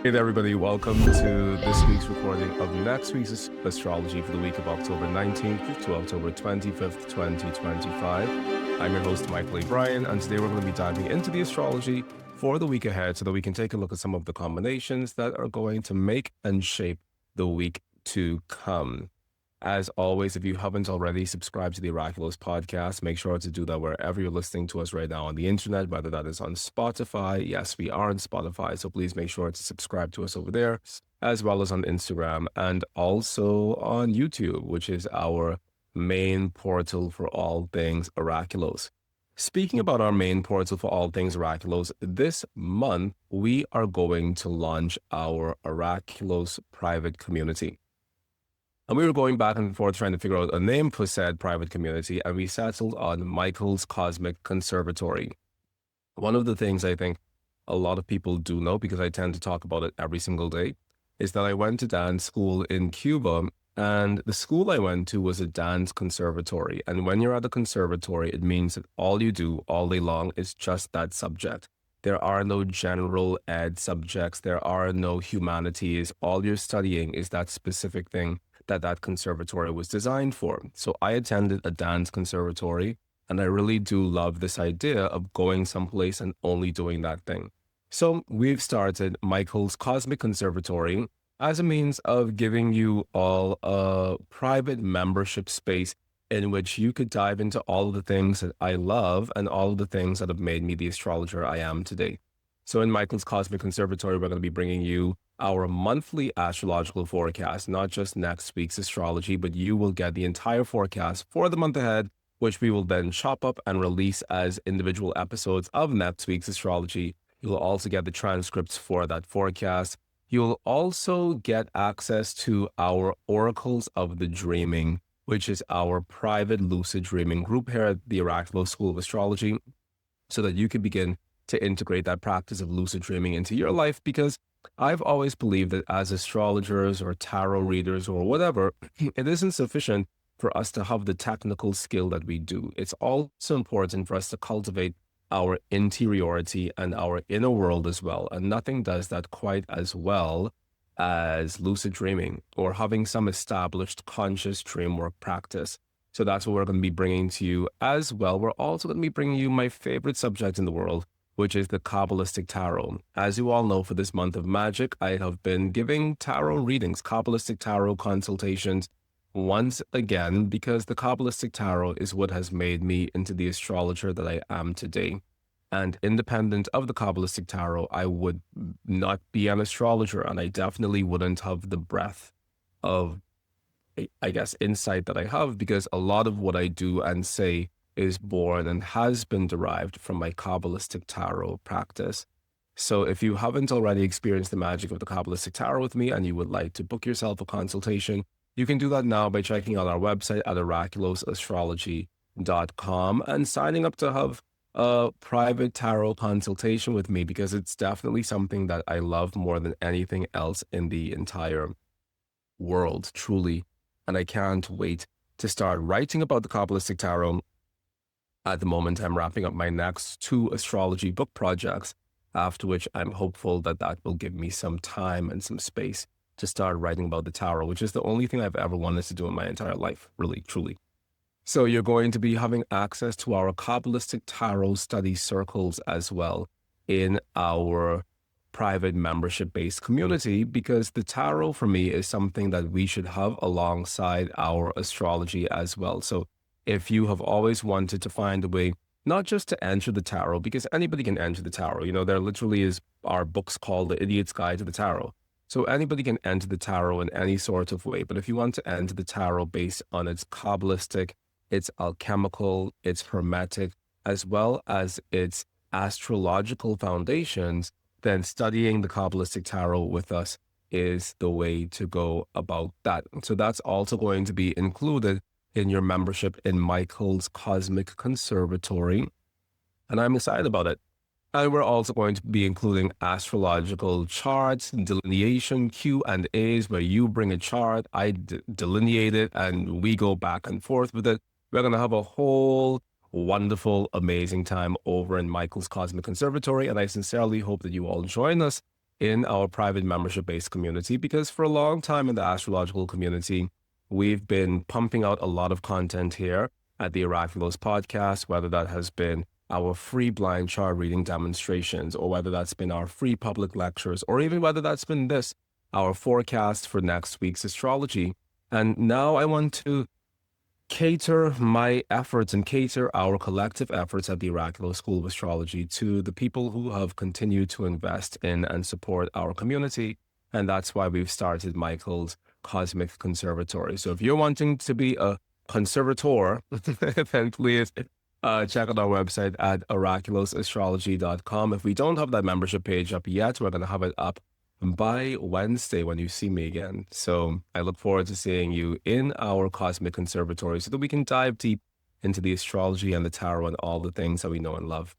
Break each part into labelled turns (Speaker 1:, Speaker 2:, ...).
Speaker 1: Hey there, everybody. Welcome to this week's recording of next week's astrology for the week of October 19th to October 25th, 2025. I'm your host, Mychal Bryan, and today we're going to be diving into the astrology for the week ahead so that we can take a look at some of the combinations that are going to make and shape the week to come. As always, if you haven't already subscribed to the Oraculos podcast, make sure to do that wherever you're listening to us right now on the internet, whether that is on Spotify. Yes, we are on Spotify, so please make sure to subscribe to us over there, as well as on Instagram and also on YouTube, which is our main portal for all things Oraculos. Speaking about our main portal for all things Oraculos, this month we are going to launch our Oraculos private community. And we were going back and forth trying to figure out a name for said private community, and we settled on Mychal's Cosmic Conservatory. One of the things I think a lot of people do know, because I tend to talk about it every single day, is that I went to dance school in Cuba, and the school I went to was a dance conservatory. And when you're at a conservatory, it means that all you do all day long is just that subject. There are no general ed subjects. There are no humanities. All you're studying is that specific thing that conservatory was designed for. So I attended a dance conservatory, and I really do love this idea of going someplace and only doing that thing. So we've started Mychal's Cosmic Conservatory as a means of giving you all a private membership space in which you could dive into all of the things that I love and all of the things that have made me the astrologer I am today. So in Mychal's Cosmic Conservatory, we're going to be bringing you our monthly astrological forecast, not just next week's astrology, but you will get the entire forecast for the month ahead, which we will then chop up and release as individual episodes of next week's astrology. You'll also get the transcripts for that forecast. You'll also get access to our Oracles of the Dreaming, which is our private lucid dreaming group here at the Oraculos School of Astrology, so that you can begin to integrate that practice of lucid dreaming into your life, because I've always believed that as astrologers or tarot readers or whatever, it isn't sufficient for us to have the technical skill that we do. It's also important for us to cultivate our interiority and our inner world as well. And nothing does that quite as well as lucid dreaming or having some established conscious dream work practice. So that's what we're going to be bringing to you as well. We're also going to be bringing you my favorite subject in the world, which is the Kabbalistic Tarot. As you all know, for this month of magic, I have been giving tarot readings, Kabbalistic Tarot consultations once again, because the Kabbalistic Tarot is what has made me into the astrologer that I am today. And independent of the Kabbalistic Tarot, I would not be an astrologer, and I definitely wouldn't have the breadth of, I guess, insight that I have, because a lot of what I do and say is born and has been derived from my Kabbalistic Tarot practice. So if you haven't already experienced the magic of the Kabbalistic Tarot with me and you would like to book yourself a consultation, you can do that now by checking out our website at oraculosastrology.com and signing up to have a private tarot consultation with me, because it's definitely something that I love more than anything else in the entire world, truly. And I can't wait to start writing about the Kabbalistic Tarot. At the moment, I'm wrapping up my next 2 astrology book projects, after which I'm hopeful that that will give me some time and some space to start writing about the tarot, which is the only thing I've ever wanted to do in my entire life, really, truly. So you're going to be having access to our Kabbalistic Tarot study circles as well in our private membership-based community, because the tarot for me is something that we should have alongside our astrology as well. So if you have always wanted to find a way, not just to enter the tarot, because anybody can enter the tarot, there literally are books called The Idiot's Guide to the Tarot. So anybody can enter the tarot in any sort of way. But if you want to enter the tarot based on its Kabbalistic, its alchemical, its hermetic, as well as its astrological foundations, then studying the Kabbalistic Tarot with us is the way to go about that. So that's also going to be included in your membership in Mychal's Cosmic Conservatory. And I'm excited about it. And we're also going to be including astrological charts, delineation, Q&As, where you bring a chart, I delineate it, and we go back and forth with it. We're going to have a whole wonderful, amazing time over in Mychal's Cosmic Conservatory. And I sincerely hope that you all join us in our private membership-based community, because for a long time in the astrological community, we've been pumping out a lot of content here at the Oraculos podcast, whether that has been our free blind chart reading demonstrations, or whether that's been our free public lectures, or even whether that's been our forecast for next week's astrology. And now I want to cater my efforts and cater our collective efforts at the Oracular School of Astrology to the people who have continued to invest in and support our community. And that's why we've started Mychal's Cosmic Conservatory. So if you're wanting to be a conservator, then please check out our website at oraculosastrology.com. If we don't have that membership page up yet, we're going to have it up by Wednesday when you see me again. So I look forward to seeing you in our Cosmic Conservatory so that we can dive deep into the astrology and the tarot and all the things that we know and love.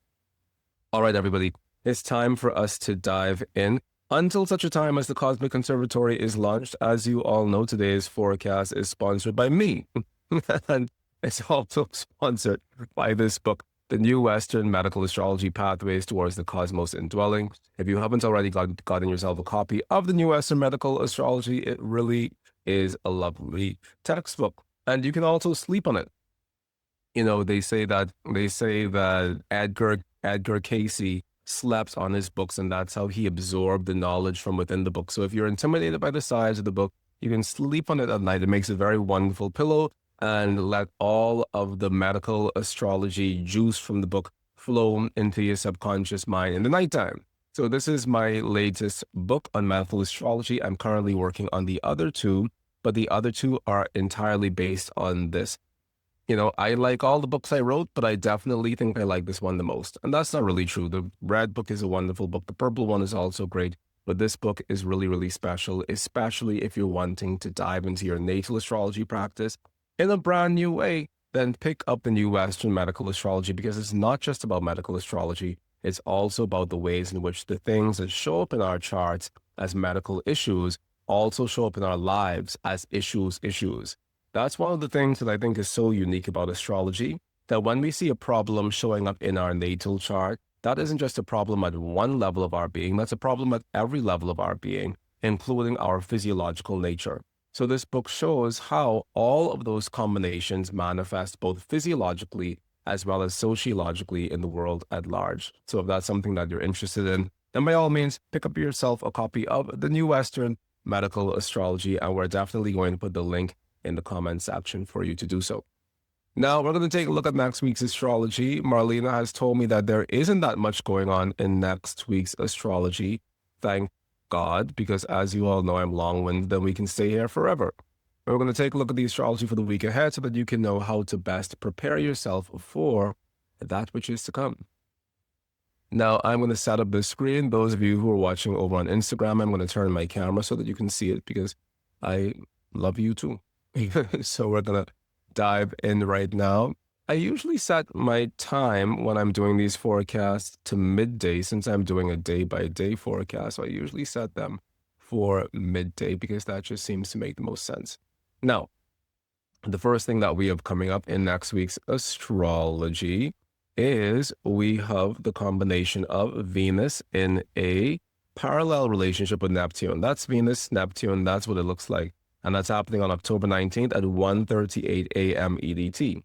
Speaker 1: All right, everybody, it's time for us to dive in. Until such a time as the Cosmic Conservatory is launched, as you all know, today's forecast is sponsored by me. And it's also sponsored by this book, The New Western Medical Astrology Pathways Towards the Cosmos Indwelling. If you haven't already gotten yourself a copy of The New Western Medical Astrology, it really is a lovely textbook. And you can also sleep on it. You know, they say that Edgar Casey slept on his books, and that's how he absorbed the knowledge from within the book. So if you're intimidated by the size of the book, you can sleep on it at night. It makes a very wonderful pillow, and let all of the medical astrology juice from the book flow into your subconscious mind in the nighttime. So this is my latest book on medical astrology. I'm currently working on the other two, but the other two are entirely based on this. You know, I like all the books I wrote, but I definitely think I like this one the most. And that's not really true. The red book is a wonderful book. The purple one is also great. But this book is really, really special, especially if you're wanting to dive into your natal astrology practice in a brand new way. Then pick up The New Western Medical Astrology, because it's not just about medical astrology. It's also about the ways in which the things that show up in our charts as medical issues also show up in our lives as issues. That's one of the things that I think is so unique about astrology, that when we see a problem showing up in our natal chart, that isn't just a problem at one level of our being, that's a problem at every level of our being, including our physiological nature. So this book shows how all of those combinations manifest both physiologically as well as sociologically in the world at large. So if that's something that you're interested in, then by all means, pick up yourself a copy of The New Western Medical Astrology, and we're definitely going to put the link in the comments section for you to do so. Now we're going to take a look at next week's astrology. Marlena has told me that there isn't that much going on in next week's astrology. Thank God, because as you all know, I'm long-winded and we can stay here forever. We're going to take a look at the astrology for the week ahead so that you can know how to best prepare yourself for that which is to come. Now I'm going to set up the screen. Those of you who are watching over on Instagram, I'm going to turn my camera so that you can see it, because I love you too. So we're going to dive in right now. I usually set my time when I'm doing these forecasts to midday, since I'm doing a day-by-day forecast. So I usually set them for midday because that just seems to make the most sense. Now, the first thing that we have coming up in next week's astrology is we have the combination of Venus in a parallel relationship with Neptune. That's Venus, Neptune, that's what it looks like. And that's happening on October 19th at 1:38 a.m. EDT.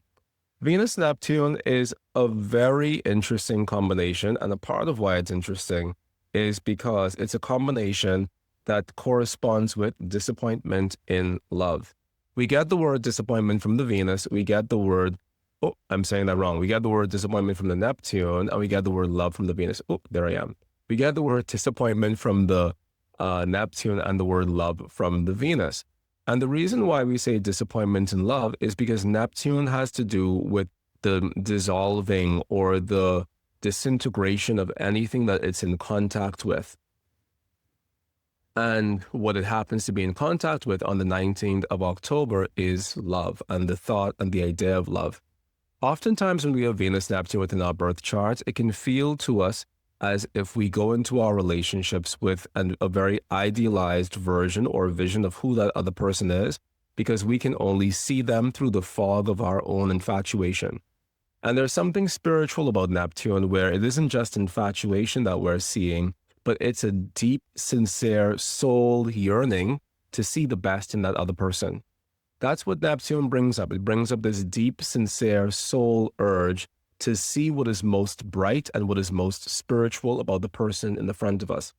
Speaker 1: Venus-Neptune is a very interesting combination, and a part of why it's interesting is because it's a combination that corresponds with disappointment in love. We get the word disappointment from the Venus, we get the word, oh, I'm saying that wrong. We get the word disappointment from the Neptune, and we get the word love from the Venus. Oh, there I am. We get the word disappointment from the Neptune and the word love from the Venus. And the reason why we say disappointment in love is because Neptune has to do with the dissolving or the disintegration of anything that it's in contact with. And what it happens to be in contact with on the 19th of October is love and the thought and the idea of love. Oftentimes when we have Venus, Neptune within our birth charts, it can feel to us as if we go into our relationships with a very idealized version or vision of who that other person is, because we can only see them through the fog of our own infatuation. And there's something spiritual about Neptune where it isn't just infatuation that we're seeing, but it's a deep, sincere soul yearning to see the best in that other person. That's what Neptune brings up. It brings up this deep, sincere soul urge to see what is most bright and what is most spiritual about the person in the front of us.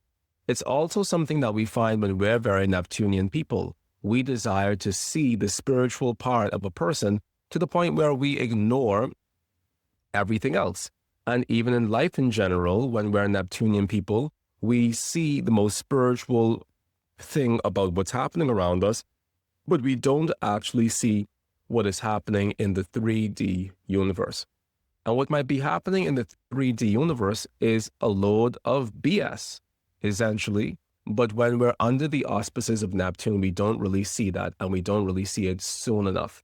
Speaker 1: It's also something that we find when we're very Neptunian people. We desire to see the spiritual part of a person to the point where we ignore everything else. And even in life in general, when we're Neptunian people, we see the most spiritual thing about what's happening around us, but we don't actually see what is happening in the 3D universe. And what might be happening in the 3D universe is a load of BS, essentially. But when we're under the auspices of Neptune, we don't really see that, and we don't really see it soon enough.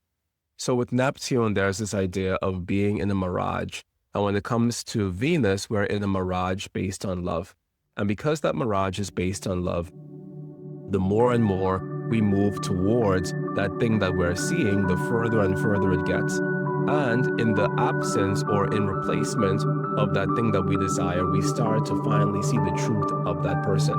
Speaker 1: So with Neptune, there's this idea of being in a mirage. And when it comes to Venus, we're in a mirage based on love. And because that mirage is based on love, the more and more we move towards that thing that we're seeing, the further and further it gets. And in the absence or in replacement of that thing that we desire, we start to finally see the truth of that person,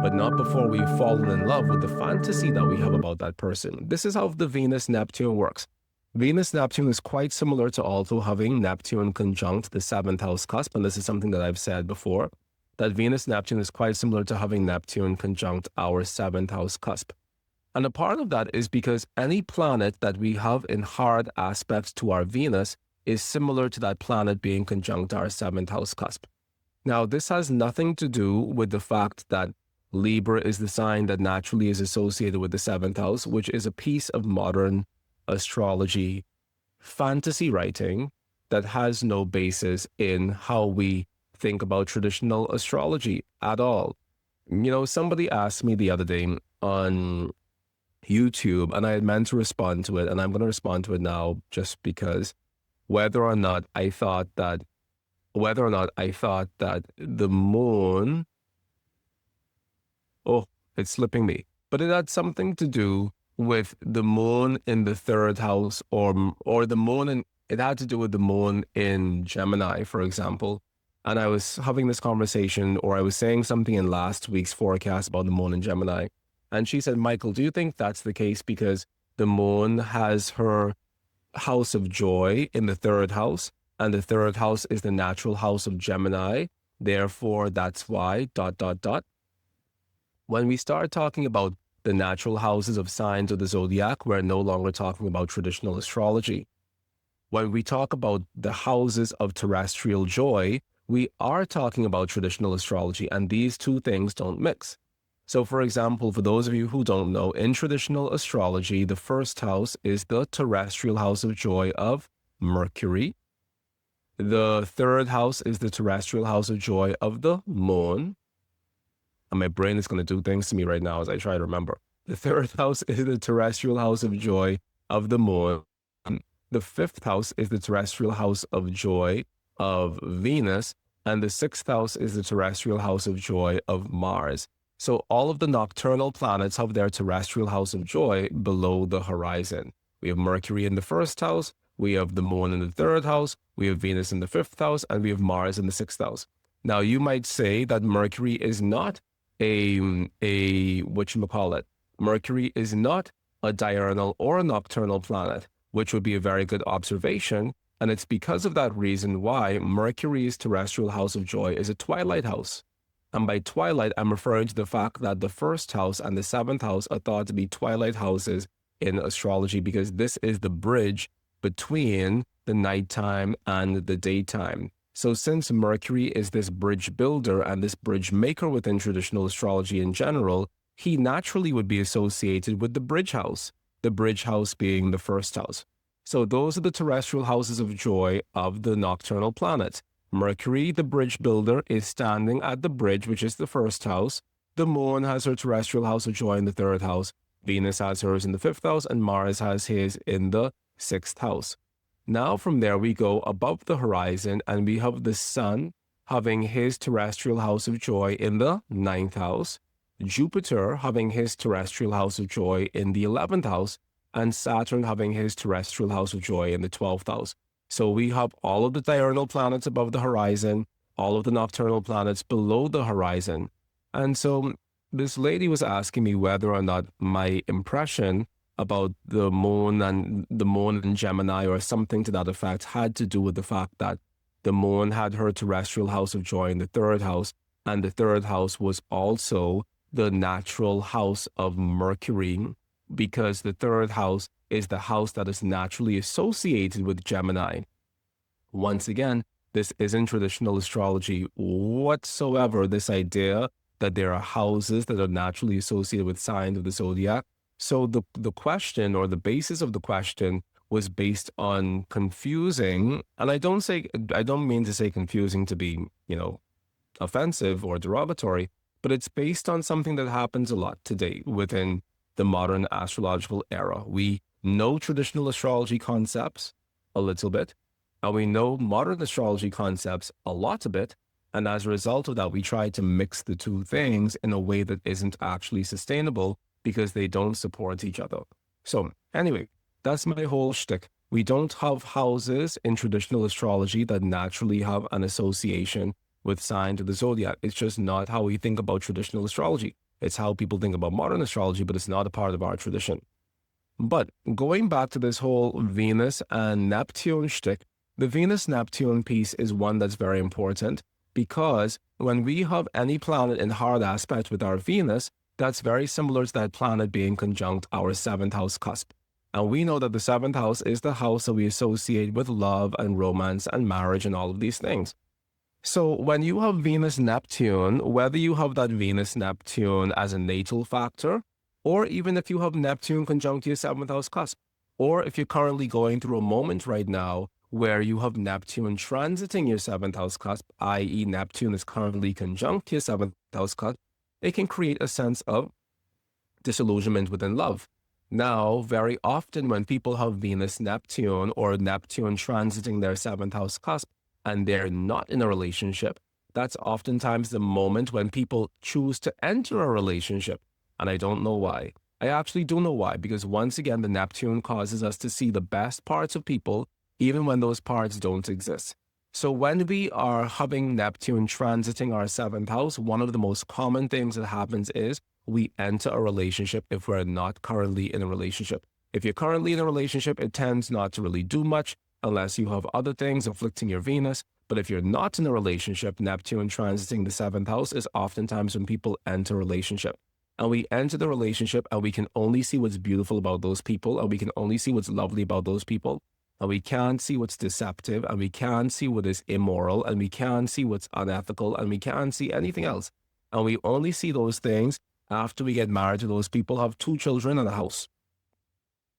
Speaker 1: but not before we've fallen in love with the fantasy that we have about that person. This is how the Venus-Neptune works. Venus-Neptune is quite similar to also having Neptune conjunct the 7th house cusp, and this is something that I've said before, that Venus-Neptune is quite similar to having Neptune conjunct our 7th house cusp. And a part of that is because any planet that we have in hard aspects to our Venus is similar to that planet being conjunct our 7th house cusp. Now, this has nothing to do with the fact that Libra is the sign that naturally is associated with the 7th house, which is a piece of modern astrology fantasy writing that has no basis in how we think about traditional astrology at all. You know, somebody asked me the other day on YouTube, and I had meant to respond to it, and I'm going to respond to it now just because whether or not I thought that the moon, oh, it's slipping me, but it had something to do with the moon in the 3rd house or the moon, and it had to do with the moon in Gemini, for example. And I was having this conversation, or I was saying something in last week's forecast about the moon in Gemini. And she said, Mychal, do you think that's the case because the moon has her house of joy in the 3rd house, and the 3rd house is the natural house of Gemini? Therefore, that's why, ... When we start talking about the natural houses of signs of the zodiac, we're no longer talking about traditional astrology. When we talk about the houses of terrestrial joy, we are talking about traditional astrology, and these two things don't mix. So, for example, for those of you who don't know, in traditional astrology, the 1st house is the terrestrial house of joy of Mercury. The 3rd house is the terrestrial house of joy of the moon. And my brain is going to do things to me right now as I try to remember. The 3rd house is the terrestrial house of joy of the moon. The 5th house is the terrestrial house of joy of Venus. And the 6th house is the terrestrial house of joy of Mars. So all of the nocturnal planets have their terrestrial house of joy below the horizon. We have Mercury in the 1st house, we have the moon in the 3rd house, we have Venus in the 5th house, and we have Mars in the 6th house. Now, you might say that Mercury is not Mercury is not a diurnal or a nocturnal planet, which would be a very good observation. And it's because of that reason why Mercury's terrestrial house of joy is a twilight house. And by twilight, I'm referring to the fact that the 1st house and the 7th house are thought to be twilight houses in astrology, because this is the bridge between the nighttime and the daytime. So since Mercury is this bridge builder and this bridge maker within traditional astrology in general, he naturally would be associated with the bridge house being the 1st house. So those are the terrestrial houses of joy of the nocturnal planets. Mercury, the bridge builder, is standing at the bridge, which is the 1st house. The moon has her terrestrial house of joy in the 3rd house. Venus has hers in the 5th house, and Mars has his in the 6th house. Now from there we go above the horizon, and we have the sun having his terrestrial house of joy in the 9th house, Jupiter having his terrestrial house of joy in the 11th house, and Saturn having his terrestrial house of joy in the 12th house. So we have all of the diurnal planets above the horizon, all of the nocturnal planets below the horizon. And so this lady was asking me whether or not my impression about the moon and Gemini or something to that effect had to do with the fact that the moon had her terrestrial house of joy in the third house, and the third house was also the natural house of Mercury, because the third house is the house that is naturally associated with Gemini. Once again, this isn't traditional astrology whatsoever, this idea that there are houses that are naturally associated with signs of the zodiac. So the question, or the basis of the question, was based on confusing, and I don't mean to say confusing to be, offensive or derogatory, but it's based on something that happens a lot today within the modern astrological era. We know traditional astrology concepts a little bit, and we know modern astrology concepts a lot a bit, and as a result of that, we try to mix the two things in a way that isn't actually sustainable because they don't support each other. So anyway, that's my whole shtick. We don't have houses in traditional astrology that naturally have an association with signs of the zodiac. It's just not how we think about traditional astrology. It's how people think about modern astrology, but it's not a part of our tradition. But going back to this whole Venus and Neptune shtick, the Venus-Neptune piece is one that's very important, because when we have any planet in hard aspect with our Venus, that's very similar to that planet being conjunct our seventh house cusp. And we know that the seventh house is the house that we associate with love and romance and marriage and all of these things. So when you have Venus-Neptune, whether you have that Venus-Neptune as a natal factor, or even if you have Neptune conjunct your seventh house cusp, or if you're currently going through a moment right now where you have Neptune transiting your seventh house cusp, i.e. Neptune is currently conjunct your seventh house cusp, it can create a sense of disillusionment within love. Now, very often when people have Venus-Neptune or Neptune transiting their seventh house cusp and they're not in a relationship, that's oftentimes the moment when people choose to enter a relationship. And I don't know why. I actually do know why, because once again, the Neptune causes us to see the best parts of people, even when those parts don't exist. So when we are having Neptune transiting our seventh house, one of the most common things that happens is we enter a relationship if we're not currently in a relationship. If you're currently in a relationship, it tends not to really do much unless you have other things afflicting your Venus. But if you're not in a relationship, Neptune transiting the seventh house is oftentimes when people enter a relationship. And we enter the relationship and we can only see what's beautiful about those people, and we can only see what's lovely about those people. And we can't see what's deceptive, and we can't see what is immoral, and we can't see what's unethical, and we can't see anything else. And we only see those things after we get married to those people, have 2 children and a house.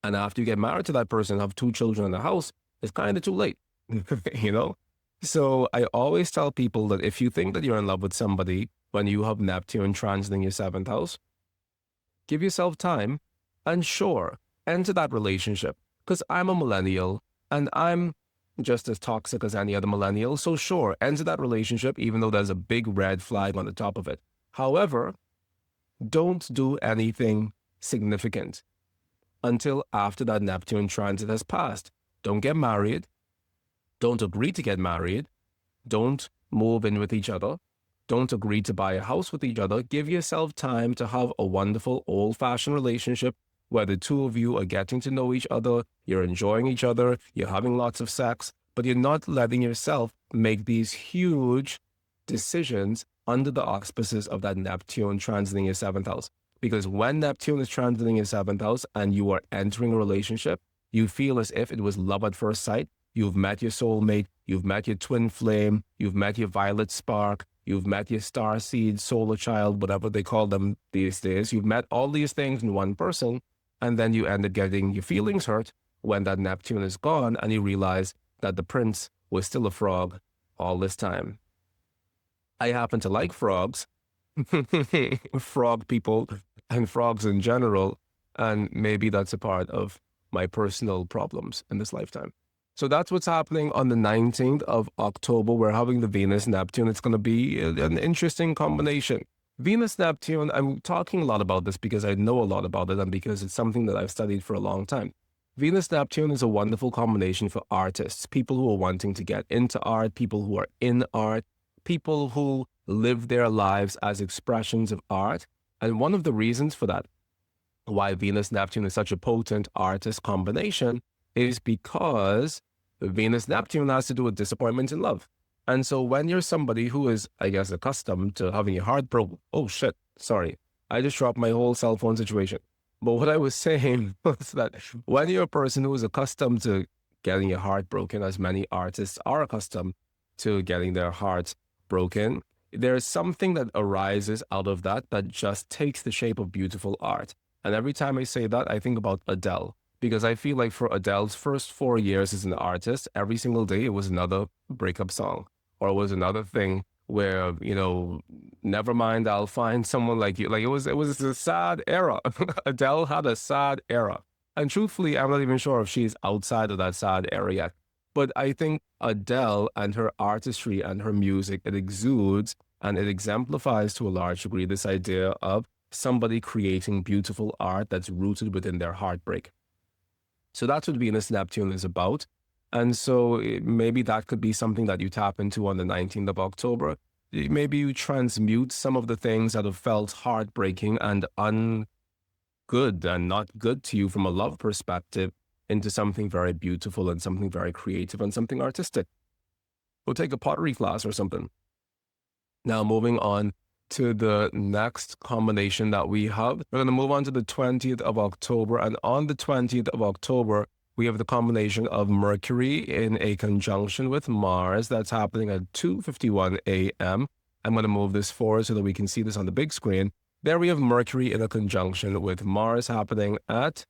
Speaker 1: And after you get married to that person, have 2 children and a house, it's kind of too late, So I always tell people that if you think that you're in love with somebody when you have Neptune transiting your seventh house, give yourself time and sure, enter that relationship. Because I'm a millennial and I'm just as toxic as any other millennial. So sure, enter that relationship, even though there's a big red flag on the top of it. However, don't do anything significant until after that Neptune transit has passed. Don't get married. Don't agree to get married. Don't move in with each other. Don't agree to buy a house with each other. Give yourself time to have a wonderful old-fashioned relationship where the 2 of you are getting to know each other, you're enjoying each other, you're having lots of sex, but you're not letting yourself make these huge decisions under the auspices of that Neptune transiting your seventh house. Because when Neptune is transiting your seventh house and you are entering a relationship, you feel as if it was love at first sight. You've met your soulmate, you've met your twin flame, you've met your violet spark, you've met your star seed, solar child, whatever they call them these days. You've met all these things in one person, and then you end up getting your feelings hurt when that Neptune is gone and you realize that the prince was still a frog all this time. I happen to like frogs, frog people and frogs in general, and maybe that's a part of my personal problems in this lifetime. So that's what's happening on the 19th of October. We're having the Venus-Neptune. It's going to be an interesting combination. Venus-Neptune, I'm talking a lot about this because I know a lot about it and because it's something that I've studied for a long time. Venus-Neptune is a wonderful combination for artists, people who are wanting to get into art, people who are in art, people who live their lives as expressions of art. And one of the reasons for that, why Venus-Neptune is such a potent artist combination, is because Venus-Neptune has to do with disappointment in love. And so when you're somebody who is, I guess, accustomed to having your heart broken, oh shit, sorry, I just dropped my whole cell phone situation. But what I was saying was that when you're a person who is accustomed to getting your heart broken, as many artists are accustomed to getting their hearts broken, there's something that arises out of that that just takes the shape of beautiful art. And every time I say that, I think about Adele, because I feel like for Adele's first 4 years as an artist, every single day it was another breakup song, or it was another thing where, you know, never mind, I'll find someone like you. Like it was a sad era. Adele had a sad era. And truthfully, I'm not even sure if she's outside of that sad era yet. But I think Adele and her artistry and her music, it exudes and it exemplifies to a large degree this idea of somebody creating beautiful art that's rooted within their heartbreak. So that's what Venus-Neptune is about. And so maybe that could be something that you tap into on the 19th of October. Maybe you transmute some of the things that have felt heartbreaking and ungood and not good to you from a love perspective into something very beautiful and something very creative and something artistic. We'll take a pottery class or something. Now, moving on to the next combination that we have, we're going to move on to the 20th of October. And on the 20th of October, we have the combination of Mercury in a conjunction with Mars. That's happening at 2:51 a.m. I'm going to move this forward so that we can see this on the big screen. There we have Mercury in a conjunction with Mars happening at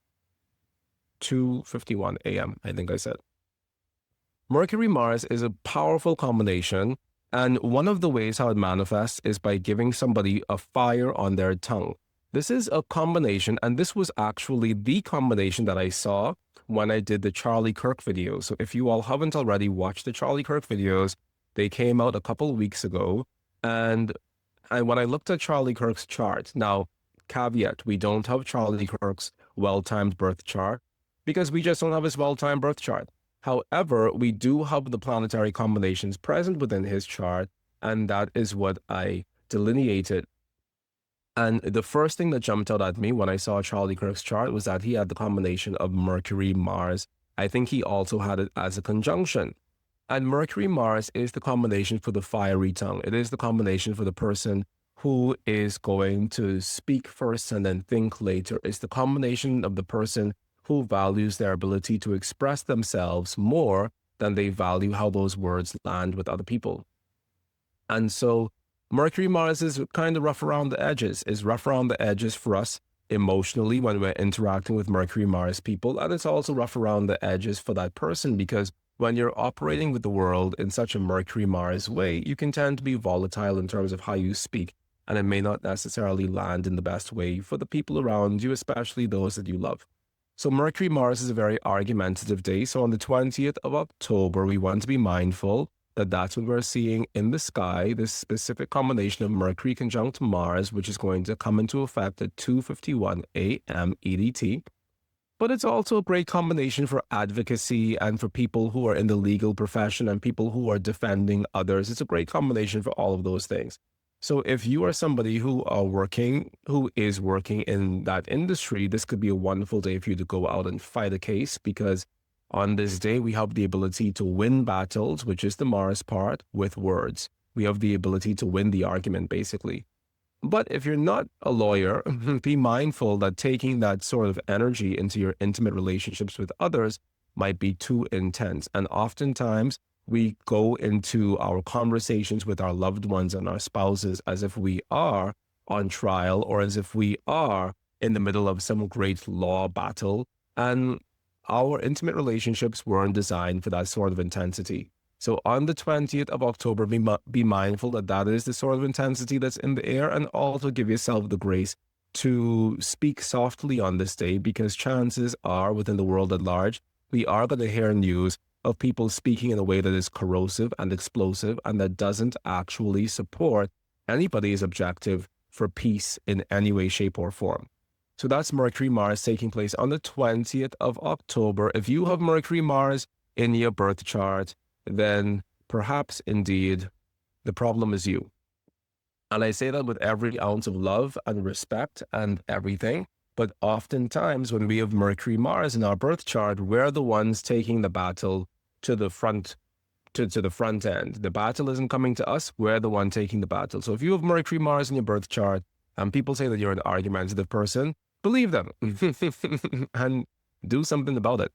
Speaker 1: 2:51 a.m., I think I said. Mercury-Mars is a powerful combination, and one of the ways how it manifests is by giving somebody a fire on their tongue. This is a combination, and this was actually the combination that I saw when I did the Charlie Kirk videos. So if you all haven't already watched the Charlie Kirk videos, they came out a couple of weeks ago. And when I looked at Charlie Kirk's chart, now, caveat, we don't have Charlie Kirk's well-timed birth chart because we just don't have his well-timed birth chart. However, we do have the planetary combinations present within his chart, and that is what I delineated. And the first thing that jumped out at me when I saw Charlie Kirk's chart was that he had the combination of Mercury-Mars. I think he also had it as a conjunction. And Mercury-Mars is the combination for the fiery tongue. It is the combination for the person who is going to speak first and then think later. It's the combination of the person who values their ability to express themselves more than they value how those words land with other people. And so Mercury-Mars is kind of rough around the edges, is rough around the edges for us emotionally when we're interacting with Mercury-Mars people. And it's also rough around the edges for that person because when you're operating with the world in such a Mercury-Mars way, you can tend to be volatile in terms of how you speak, and it may not necessarily land in the best way for the people around you, especially those that you love. So Mercury-Mars is a very argumentative day. So on the 20th of October, we want to be mindful that that's what we're seeing in the sky, this specific combination of Mercury conjunct Mars, which is going to come into effect at 2:51 a.m. EDT. But it's also a great combination for advocacy and for people who are in the legal profession and people who are defending others. It's a great combination for all of those things. So if you are somebody who is working in that industry, this could be a wonderful day for you to go out and fight a case, because on this day, we have the ability to win battles, which is the Mars part, with words. We have the ability to win the argument, basically. But if you're not a lawyer, be mindful that taking that sort of energy into your intimate relationships with others might be too intense. And oftentimes, we go into our conversations with our loved ones and our spouses as if we are on trial or as if we are in the middle of some great law battle. And our intimate relationships weren't designed for that sort of intensity. So on the 20th of October, be mindful that that is the sort of intensity that's in the air, and also give yourself the grace to speak softly on this day, because chances are within the world at large, we are going to hear news of people speaking in a way that is corrosive and explosive and that doesn't actually support anybody's objective for peace in any way, shape, or form. So that's Mercury-Mars taking place on the 20th of October. If you have Mercury-Mars in your birth chart, then perhaps indeed the problem is you. And I say that with every ounce of love and respect and everything. But oftentimes when we have Mercury Mars in our birth chart, we're the ones taking the battle to the front, to the front end. The battle isn't coming to us, we're the one taking the battle. So if you have Mercury Mars in your birth chart and people say that you're an argumentative person, believe them and do something about it.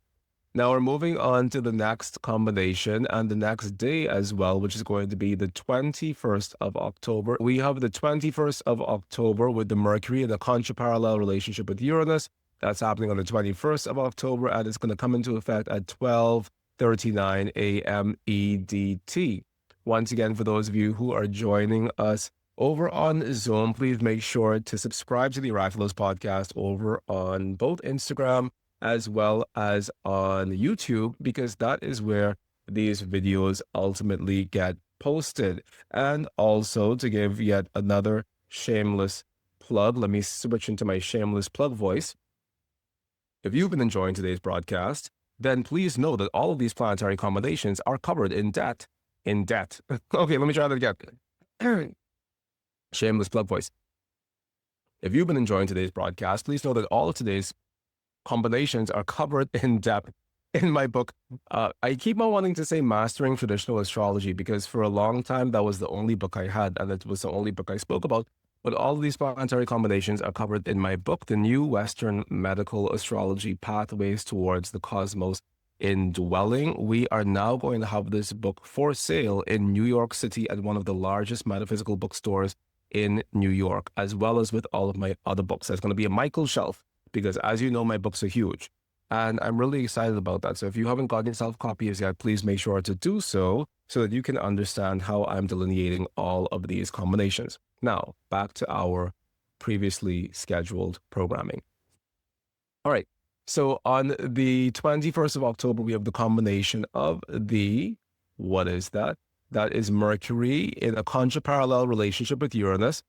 Speaker 1: Now we're moving on to the next combination and the next day as well, which is going to be the 21st of October. We have the 21st of October with the Mercury in a contra-parallel relationship with Uranus. That's happening on the 21st of October, and it's going to come into effect at 12:39 a.m. EDT. Once again, for those of you who are joining us over on Zoom, please make sure to subscribe to the Oraculous podcast over on both Instagram as well as on YouTube, because that is where these videos ultimately get posted. And also, to give yet another shameless plug, let me switch into my shameless plug voice. If you've been enjoying today's broadcast, then please know that all of these planetary combinations are covered in debt. Okay, let me try that again. Shameless plug voice. If you've been enjoying today's broadcast, please know that all of today's combinations are covered in depth in my book. I keep on wanting to say Mastering Traditional Astrology because for a long time that was the only book I had and it was the only book I spoke about. But all of these planetary combinations are covered in my book, The New Western Medical Astrology Pathways Towards the Cosmos Indwelling. We are now going to have this book for sale in New York City at one of the largest metaphysical bookstores in New York, as well as with all of my other books. There's going to be a Mychal shelf, because as you know, my books are huge and I'm really excited about that. So if you haven't gotten yourself copies yet, please make sure to do so that you can understand how I'm delineating all of these combinations. Now, back to our previously scheduled programming. All right. So on the 21st of October, we have the combination of what is that? That is Mercury in a contra-parallel relationship with Uranus.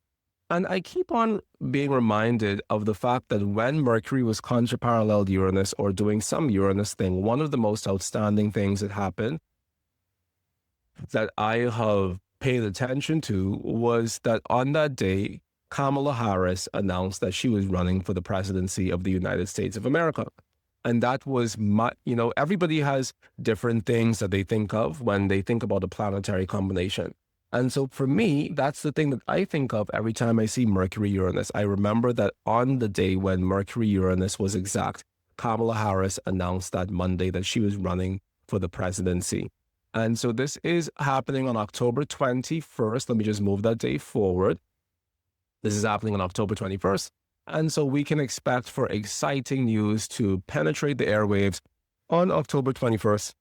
Speaker 1: And I keep on being reminded of the fact that when Mercury was contra-paralleled Uranus or doing some Uranus thing, one of the most outstanding things that happened that I have paid attention to was that on that day, Kamala Harris announced that she was running for the presidency of the United States of America. And that was everybody has different things that they think of when they think about a planetary combination. And so for me, that's the thing that I think of every time I see Mercury Uranus. I remember that on the day when Mercury Uranus was exact, Kamala Harris announced that Monday that she was running for the presidency. And so this is happening on October 21st. Let me just move that day forward. This is happening on October 21st. And so we can expect for exciting news to penetrate the airwaves on October 21st.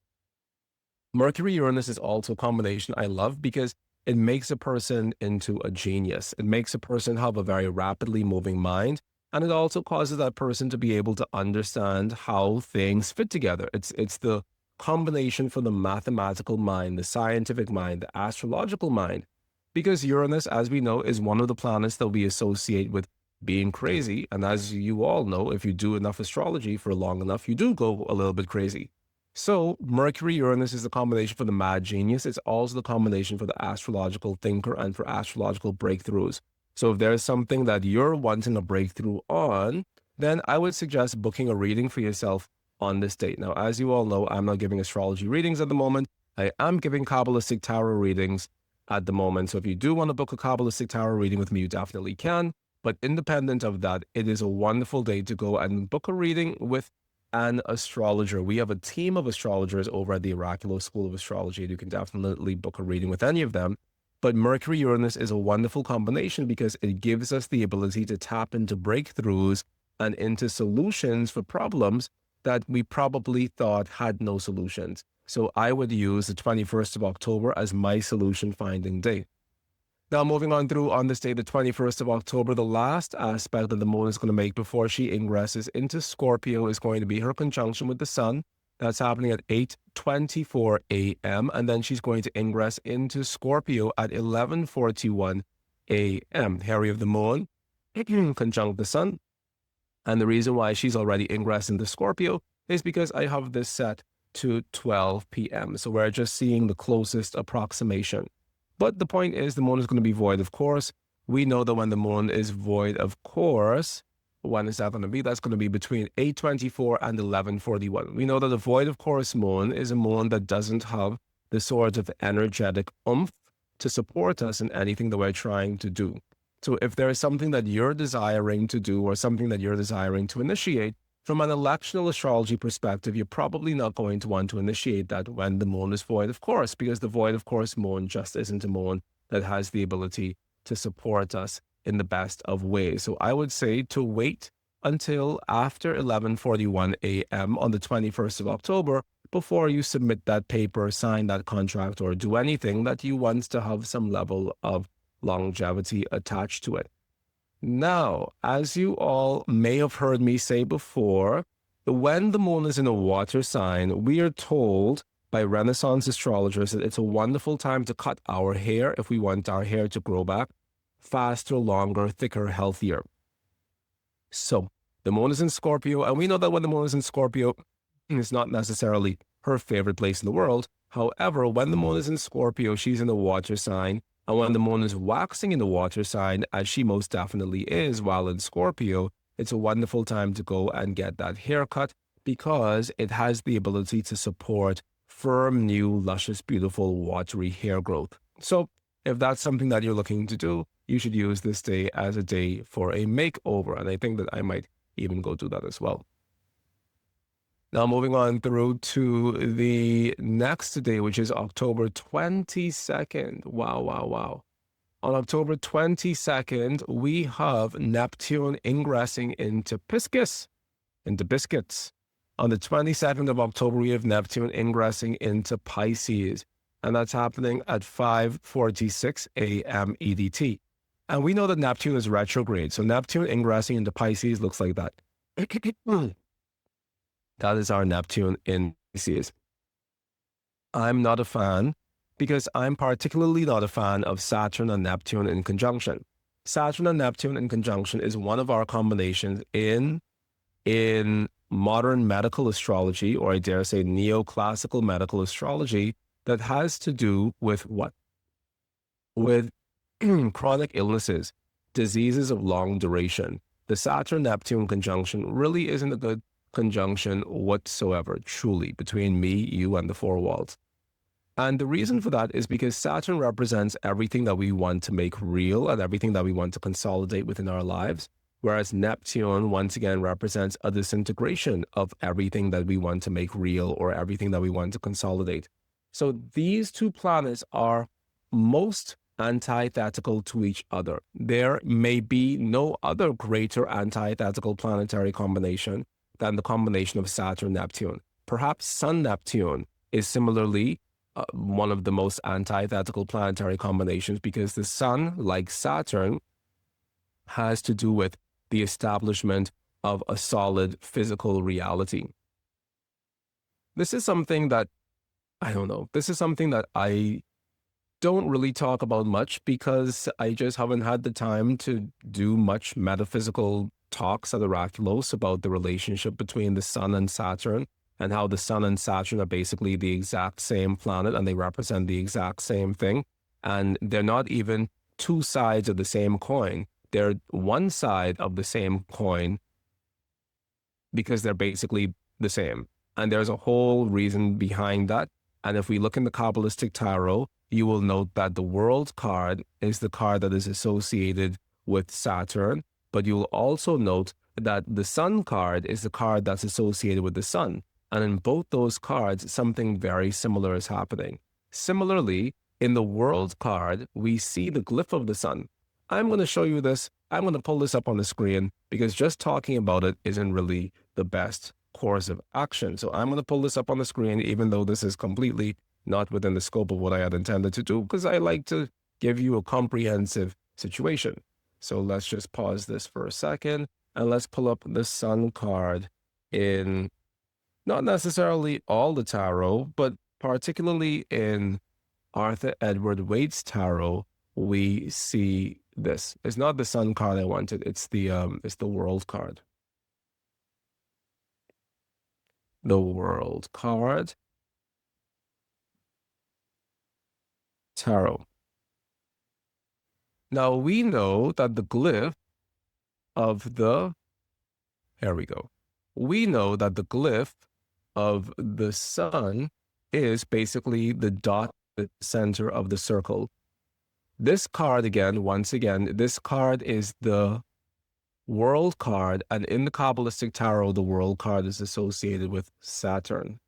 Speaker 1: Mercury Uranus is also a combination I love because it makes a person into a genius. It makes a person have a very rapidly moving mind. And it also causes that person to be able to understand how things fit together. It's the combination for the mathematical mind, the scientific mind, the astrological mind. Because Uranus, as we know, is one of the planets that we associate with being crazy. And as you all know, if you do enough astrology for long enough, you do go a little bit crazy. So Mercury Uranus is the combination for the mad genius. It's also the combination for the astrological thinker and for astrological breakthroughs. So if there's something that you're wanting a breakthrough on, then I would suggest booking a reading for yourself on this date. Now, as you all know, I'm not giving astrology readings at the moment. I am giving Kabbalistic tarot readings at the moment. So if you do want to book a Kabbalistic tarot reading with me, you definitely can. But independent of that, it is a wonderful day to go and book a reading with an astrologer. We have a team of astrologers over at the Oraculous School of Astrology. You can definitely book a reading with any of them. But Mercury Uranus is a wonderful combination because it gives us the ability to tap into breakthroughs and into solutions for problems that we probably thought had no solutions. So I would use the 21st of October as my solution finding day. Now, moving on through on this day, the 21st of October, the last aspect that the moon is going to make before she ingresses into Scorpio is going to be her conjunction with the sun. That's happening at 8:24 a.m. And then she's going to ingress into Scorpio at 11:41 a.m. Harry of the moon, conjunct the sun. And the reason why she's already ingressed into Scorpio is because I have this set to 12 p.m. So we're just seeing the closest approximation. But the point is the moon is going to be void, of course, we know that when the moon is void, of course, when is that going to be? That's going to be between 8:24 and 11:41. We know that the void, of course, moon is a moon that doesn't have the sort of energetic oomph to support us in anything that we're trying to do. So if there is something that you're desiring to do or something that you're desiring to initiate, from an electional astrology perspective, you're probably not going to want to initiate that when the moon is void, of course, because the void, of course, moon just isn't a moon that has the ability to support us in the best of ways. So I would say to wait until after 11:41 a.m. on the 21st of October before you submit that paper, sign that contract, or do anything that you want to have some level of longevity attached to it. Now, as you all may have heard me say before, when the moon is in a water sign, we are told by Renaissance astrologers that it's a wonderful time to cut our hair if we want our hair to grow back faster, longer, thicker, healthier. So the moon is in Scorpio, and we know that when the moon is in Scorpio, it's not necessarily her favorite place in the world. However, when the moon is in Scorpio, she's in the water sign. And when the moon is waxing in the water sign, as she most definitely is while in Scorpio, it's a wonderful time to go and get that haircut because it has the ability to support firm, new, luscious, beautiful, watery hair growth. So if that's something that you're looking to do, you should use this day as a day for a makeover. And I think that I might even go do that as well. Now, moving on through to the next day, which is October 22nd. Wow. On October 22nd, we have Neptune ingressing into Pisces, into biscuits. On the 22nd of October, we have Neptune ingressing into Pisces, and that's happening at 5:46 a.m. EDT. And we know that Neptune is retrograde, so Neptune ingressing into Pisces looks like that. That is our Neptune in Pisces. I'm not a fan because I'm particularly not a fan of Saturn and Neptune in conjunction. Saturn and Neptune in conjunction is one of our combinations in modern medical astrology, or I dare say neoclassical medical astrology, that has to do with what? With chronic illnesses, diseases of long duration. The Saturn-Neptune conjunction really isn't a good conjunction whatsoever, truly, between me, you, and the four walls. And the reason for that is because Saturn represents everything that we want to make real and everything that we want to consolidate within our lives, whereas Neptune, once again, represents a disintegration of everything that we want to make real or everything that we want to consolidate. So these two planets are most antithetical to each other. There may be no other greater antithetical planetary combination than the combination of Saturn-Neptune. Perhaps Sun-Neptune is similarly one of the most antithetical planetary combinations because the Sun, like Saturn, has to do with the establishment of a solid physical reality. This is something that, I don't know, this is something that I don't really talk about much because I just haven't had the time to do much metaphysical talks at Oraculos about the relationship between the Sun and Saturn and how the Sun and Saturn are basically the exact same planet and they represent the exact same thing. And they're not even two sides of the same coin. They're one side of the same coin because they're basically the same. And there's a whole reason behind that. And if we look in the Kabbalistic Tarot, you will note that the World card is the card that is associated with Saturn, but you will also note that the Sun card is the card that's associated with the Sun. And in both those cards, something very similar is happening. Similarly, in the World card, we see the glyph of the Sun. I'm going to show you this. I'm going to pull this up on the screen because just talking about it isn't really the best course of action. So I'm going to pull this up on the screen, even though this is completely not within the scope of what I had intended to do, because I like to give you a comprehensive situation. So let's just pause this for a second and let's pull up the Sun card in not necessarily all the tarot, but particularly in Arthur Edward Waite's tarot, we see this. It's not the Sun card I wanted, it's the World card. The World card. Tarot. Now we know that the glyph of the, here we go. We know that the glyph of the sun is basically the dot at the center of the circle. This card again, once again, this card is the World card, and in the Kabbalistic Tarot, the World card is associated with Saturn,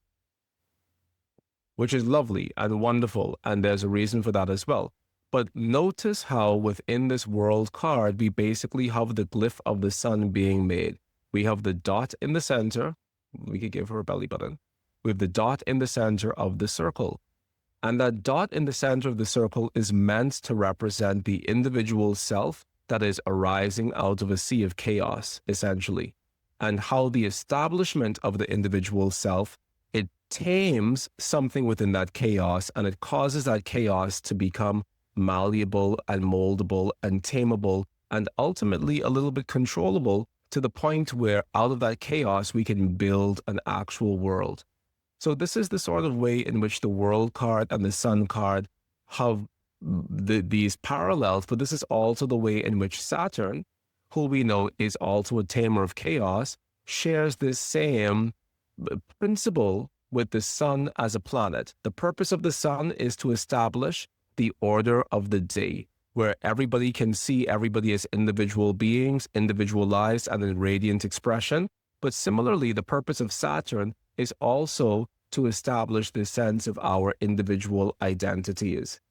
Speaker 1: which is lovely and wonderful, and there's a reason for that as well. But notice how within this World card, we basically have the glyph of the sun being made. We have the dot in the center. We could give her a belly button. We have the dot in the center of the circle. And that dot in the center of the circle is meant to represent the individual self that is arising out of a sea of chaos, essentially, and how the establishment of the individual self, it tames something within that chaos, and it causes that chaos to become malleable and moldable and tameable, and ultimately a little bit controllable, to the point where out of that chaos, we can build an actual world. So this is the sort of way in which the World card and the Sun card have these parallels, but this is also the way in which Saturn, who we know is also a tamer of chaos, shares this same principle with the sun as a planet. The purpose of the sun is to establish the order of the day, where everybody can see everybody as individual beings, individualized and in radiant expression. But similarly, the purpose of Saturn is also to establish the sense of our individual identities.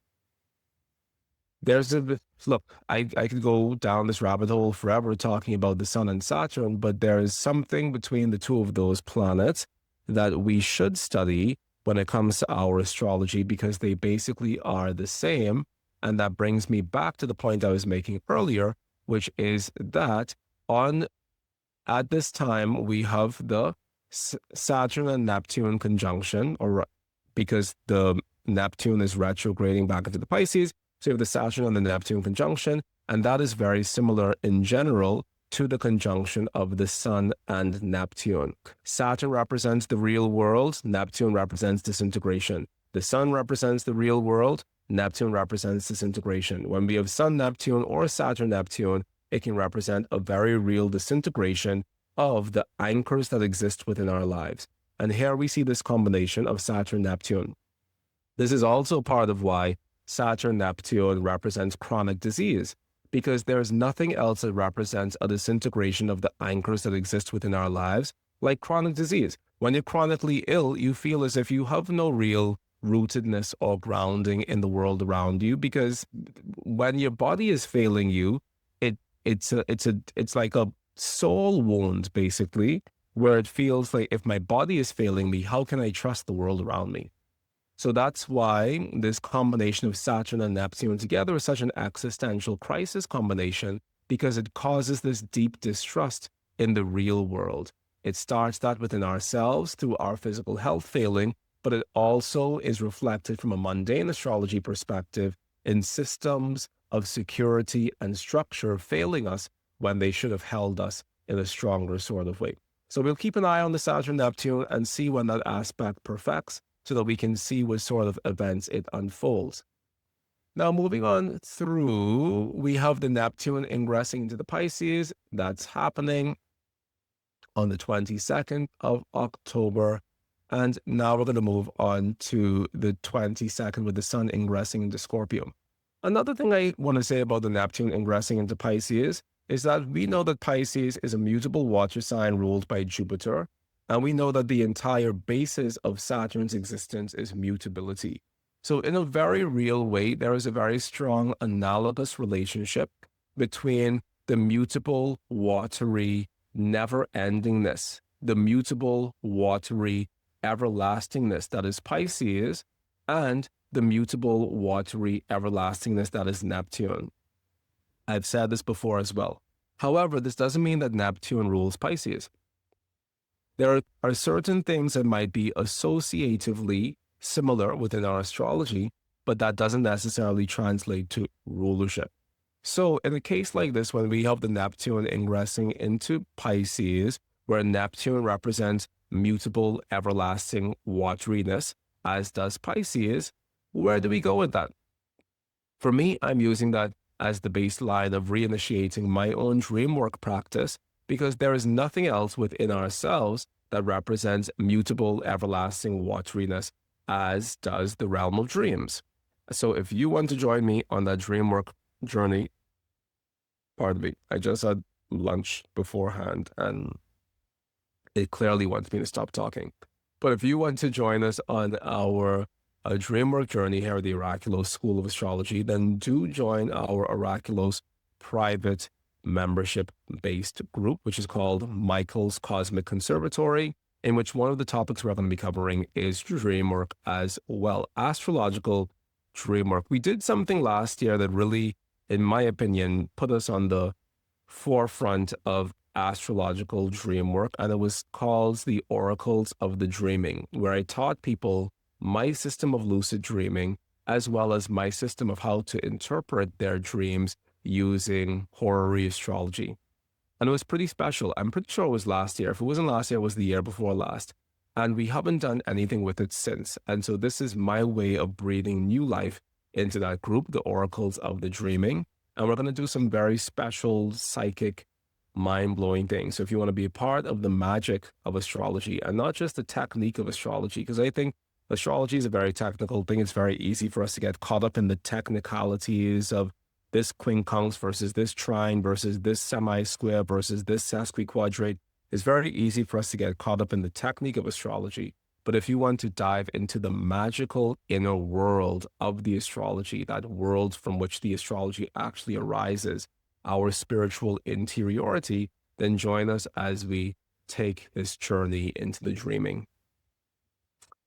Speaker 1: Look, I could go down this rabbit hole forever talking about the sun and Saturn, but there is something between the two of those planets that we should study when it comes to our astrology, because they basically are the same. And that brings me back to the point I was making earlier, which is that at this time, we have the Saturn and Neptune conjunction, or because the Neptune is retrograding back into the Pisces. So you have the Saturn and the Neptune conjunction, and that is very similar in general to the conjunction of the Sun and Neptune. Saturn represents the real world, Neptune represents disintegration. The Sun represents the real world, Neptune represents disintegration. When we have Sun Neptune or Saturn Neptune, it can represent a very real disintegration of the anchors that exist within our lives. And here we see this combination of Saturn Neptune. This is also part of why Saturn Neptune represents chronic disease, because there is nothing else that represents a disintegration of the anchors that exist within our lives like chronic disease. When you're chronically ill, you feel as if you have no real rootedness or grounding in the world around you, because when your body is failing you, it's like a soul wound, basically, where it feels like, if my body is failing me, how can I trust the world around me? So that's why this combination of Saturn and Neptune together is such an existential crisis combination, because it causes this deep distrust in the real world. It starts that within ourselves through our physical health failing, but it also is reflected from a mundane astrology perspective in systems of security and structure failing us when they should have held us in a stronger sort of way. So we'll keep an eye on the Saturn Neptune and see when that aspect perfects, so that we can see what sort of events it unfolds. Now, moving on through, we have the Neptune ingressing into the Pisces. That's happening on the 22nd of October. And now we're going to move on to the 22nd with the Sun ingressing into Scorpio. Another thing I want to say about the Neptune ingressing into Pisces is that we know that Pisces is a mutable water sign ruled by Jupiter. And we know that the entire basis of Saturn's existence is mutability. So in a very real way, there is a very strong analogous relationship between the mutable, watery, never-endingness, the mutable, watery, everlastingness that is Pisces, and the mutable, watery, everlastingness that is Neptune. I've said this before as well. However, this doesn't mean that Neptune rules Pisces. There are certain things that might be associatively similar within our astrology, but that doesn't necessarily translate to rulership. So in a case like this, when we have the Neptune ingressing into Pisces, where Neptune represents mutable, everlasting wateriness, as does Pisces, where do we go with that? For me, I'm using that as the baseline of reinitiating my own dream work practice, because there is nothing else within ourselves that represents mutable, everlasting wateriness, as does the realm of dreams. So if you want to join me on that dream work journey, pardon me, I just had lunch beforehand and it clearly wants me to stop talking. But if you want to join us on our dream work journey here at the Oraculos School of Astrology, then do join our Oraculos private membership-based group, which is called Mychal's Cosmic Conservatory, in which one of the topics we're going to be covering is dream work as well, astrological dream work. We did something last year that really, in my opinion, put us on the forefront of astrological dream work, and it was called the Oracles of the Dreaming, where I taught people my system of lucid dreaming, as well as my system of how to interpret their dreams using horary astrology. And it was pretty special. I'm pretty sure it was last year. If it wasn't last year, it was the year before last. And we haven't done anything with it since. And so this is my way of breathing new life into that group, the Oracles of the Dreaming. And we're going to do some very special psychic, mind-blowing things. So if you want to be a part of the magic of astrology and not just the technique of astrology, because I think astrology is a very technical thing. It's very easy for us to get caught up in the technicalities of this quincunx versus this trine versus this semi-square versus this sesquiquadrate. It's very easy for us to get caught up in the technique of astrology. But if you want to dive into the magical inner world of the astrology, that world from which the astrology actually arises, our spiritual interiority, then join us as we take this journey into the dreaming.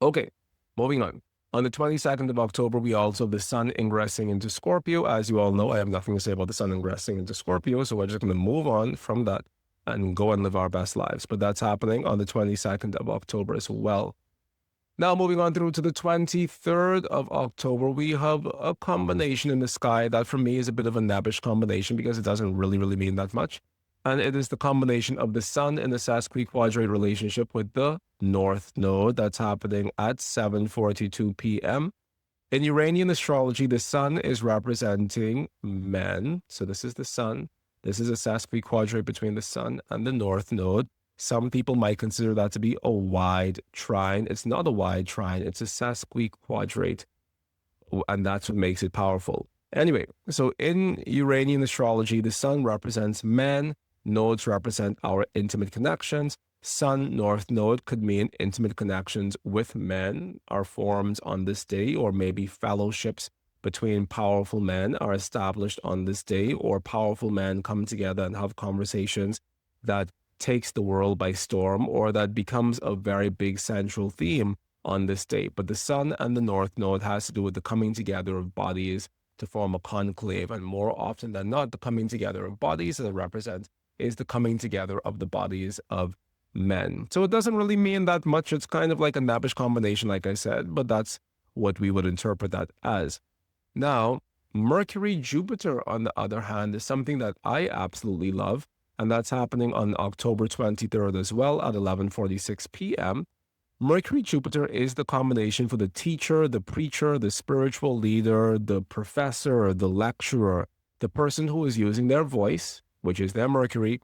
Speaker 1: Okay, moving on. On the 22nd of October, we also have the Sun ingressing into Scorpio. As you all know, I have nothing to say about the Sun ingressing into Scorpio, so we're just going to move on from that and go and live our best lives. But that's happening on the 22nd of October as well. Now, moving on through to the 23rd of October, we have a combination in the sky that for me is a bit of a nebbish combination because it doesn't really mean that much. And it is the combination of the Sun in the Sesquiquadrate relationship with the North Node that's happening at 7:42 p.m. In Uranian astrology, the Sun is representing men. So this is the Sun. This is a Sesquiquadrate between the Sun and the North Node. Some people might consider that to be a wide trine. It's not a wide trine. It's a Sesquiquadrate. And that's what makes it powerful. Anyway, so in Uranian astrology, the Sun represents men. Nodes represent our intimate connections. Sun North Node could mean intimate connections with men are formed on this day, or maybe fellowships between powerful men are established on this day, or powerful men come together and have conversations that takes the world by storm, or that becomes a very big central theme on this day. But the Sun and the North Node has to do with the coming together of bodies to form a conclave, and more often than not, the coming together of bodies that it represents is the coming together of the bodies of men. So it doesn't really mean that much. It's kind of like a nebbish combination, like I said, but that's what we would interpret that as. Now, Mercury-Jupiter, on the other hand, is something that I absolutely love, and that's happening on October 23rd as well at 11:46 p.m. Mercury-Jupiter is the combination for the teacher, the preacher, the spiritual leader, the professor, the lecturer, the person who is using their voice, which is their Mercury,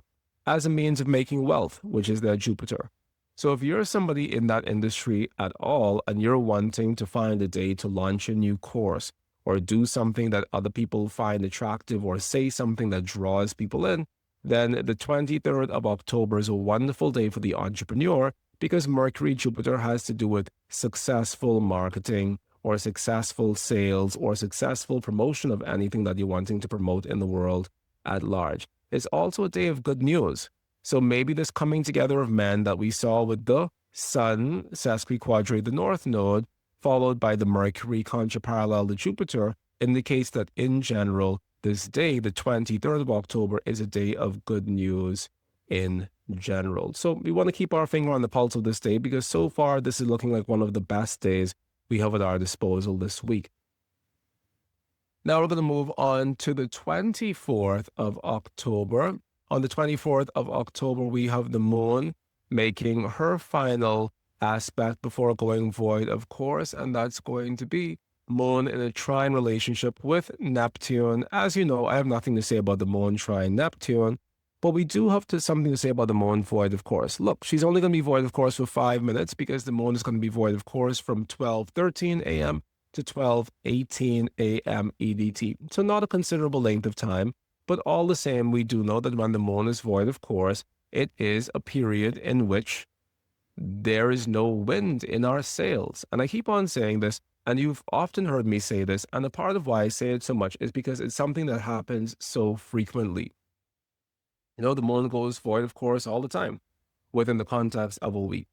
Speaker 1: as a means of making wealth, which is their Jupiter. So if you're somebody in that industry at all and you're wanting to find a day to launch a new course or do something that other people find attractive or say something that draws people in, then the 23rd of October is a wonderful day for the entrepreneur, because Mercury-Jupiter has to do with successful marketing or successful sales or successful promotion of anything that you're wanting to promote in the world at large. It's also a day of good news. So maybe this coming together of men that we saw with the Sun, Sesquiquadrate, the North Node, followed by the Mercury Contra-Parallel Jupiter, indicates that in general, this day, the 23rd of October, is a day of good news in general. So we want to keep our finger on the pulse of this day, because so far this is looking like one of the best days we have at our disposal this week. Now we're going to move on to the 24th of October. On the 24th of October, we have the moon making her final aspect before going void, of course, and that's going to be moon in a trine relationship with Neptune. As you know, I have nothing to say about the moon trine Neptune, but we do have something to say about the moon void of course. Look, she's only going to be void of course for 5 minutes because the moon is going to be void of course from 12:13 a.m. to 12:18 a.m. EDT. So not a considerable length of time, but all the same, we do know that when the moon is void of course, it is a period in which there is no wind in our sails. And I keep on saying this, and you've often heard me say this, and a part of why I say it so much is because it's something that happens so frequently. You know, the moon goes void, of course, all the time within the context of a week.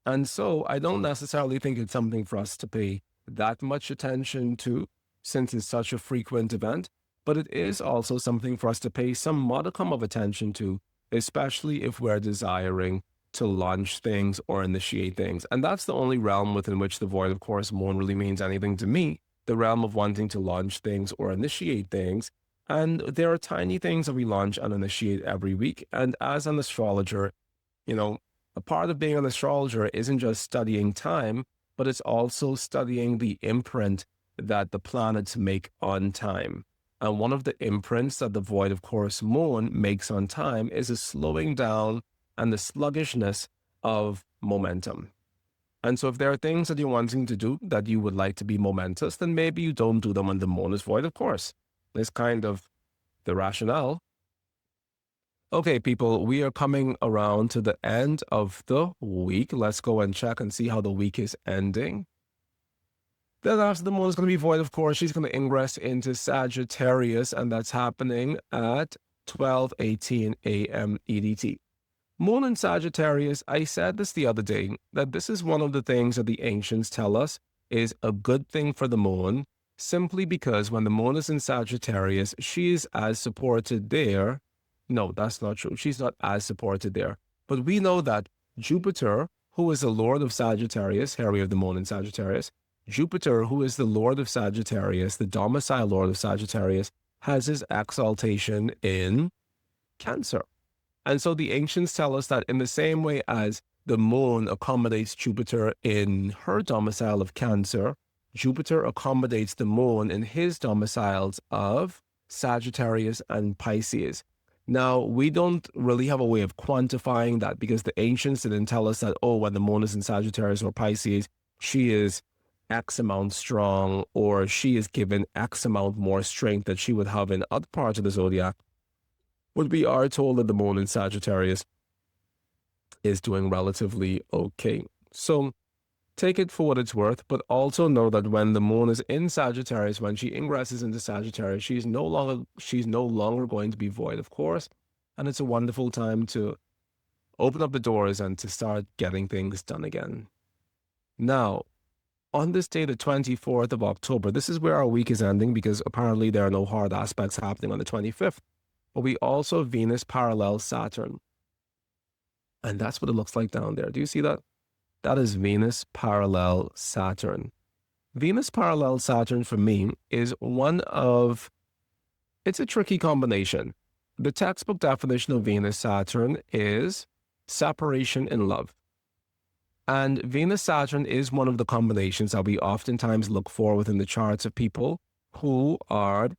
Speaker 1: And so I don't necessarily think it's something for us to pay that much attention to since it's such a frequent event, but it is also something for us to pay some modicum of attention to, especially if we're desiring to launch things or initiate things. And that's the only realm within which the void of course moon really means anything to me, the realm of wanting to launch things or initiate things. And there are tiny things that we launch and initiate every week. And as an astrologer, you know, a part of being an astrologer isn't just studying time, but it's also studying the imprint that the planets make on time. And one of the imprints that the void of course moon makes on time is a slowing down and the sluggishness of momentum. And so if there are things that you're wanting to do that you would like to be momentous, then maybe you don't do them when the moon is void, of course. It's kind of the rationale. Okay, people, we are coming around to the end of the week. Let's go and check and see how the week is ending. Then after the moon is going to be void, of course, she's going to ingress into Sagittarius, and that's happening at 12:18 a.m. EDT. Moon in Sagittarius, I said this the other day, that this is one of the things that the ancients tell us is a good thing for the moon, simply because when the moon is in Sagittarius, she is as supported there. No, that's not true. She's not as supported there. But we know that Jupiter, who is the lord of Sagittarius, here we have the moon in Sagittarius, Jupiter, who is the lord of Sagittarius, the domicile lord of Sagittarius, has his exaltation in Cancer. And so the ancients tell us that in the same way as the moon accommodates Jupiter in her domicile of Cancer, Jupiter accommodates the moon in his domiciles of Sagittarius and Pisces. Now, we don't really have a way of quantifying that because the ancients didn't tell us that, oh, when the moon is in Sagittarius or Pisces, she is X amount strong, or she is given X amount more strength that she would have in other parts of the zodiac. But we are told that the moon in Sagittarius is doing relatively okay. So take it for what it's worth, but also know that when the moon is in Sagittarius, when she ingresses into Sagittarius, she's no longer going to be void, of course. And it's a wonderful time to open up the doors and to start getting things done again. Now, on this day, the 24th of October, this is where our week is ending because apparently there are no hard aspects happening on the 25th. But we also have Venus parallel Saturn. And that's what it looks like down there. Do you see that? That is Venus parallel Saturn. Venus parallel Saturn for me is it's a tricky combination. The textbook definition of Venus Saturn is separation in love. And Venus Saturn is one of the combinations that we oftentimes look for within the charts of people who are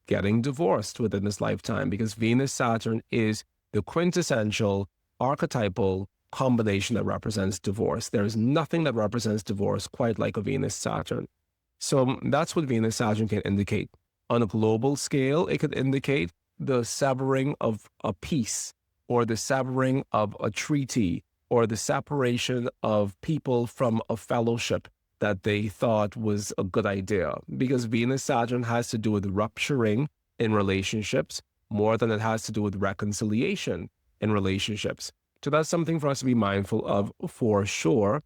Speaker 1: getting divorced within this lifetime, because Venus Saturn is the quintessential archetypal combination that represents divorce. There is nothing that represents divorce quite like a Venus Saturn. So that's what Venus Saturn can indicate. On a global scale, it could indicate the severing of a peace, or the severing of a treaty, or the separation of people from a fellowship that they thought was a good idea, because Venus Saturn has to do with rupturing in relationships more than it has to do with reconciliation in relationships. So that's something for us to be mindful of for sure.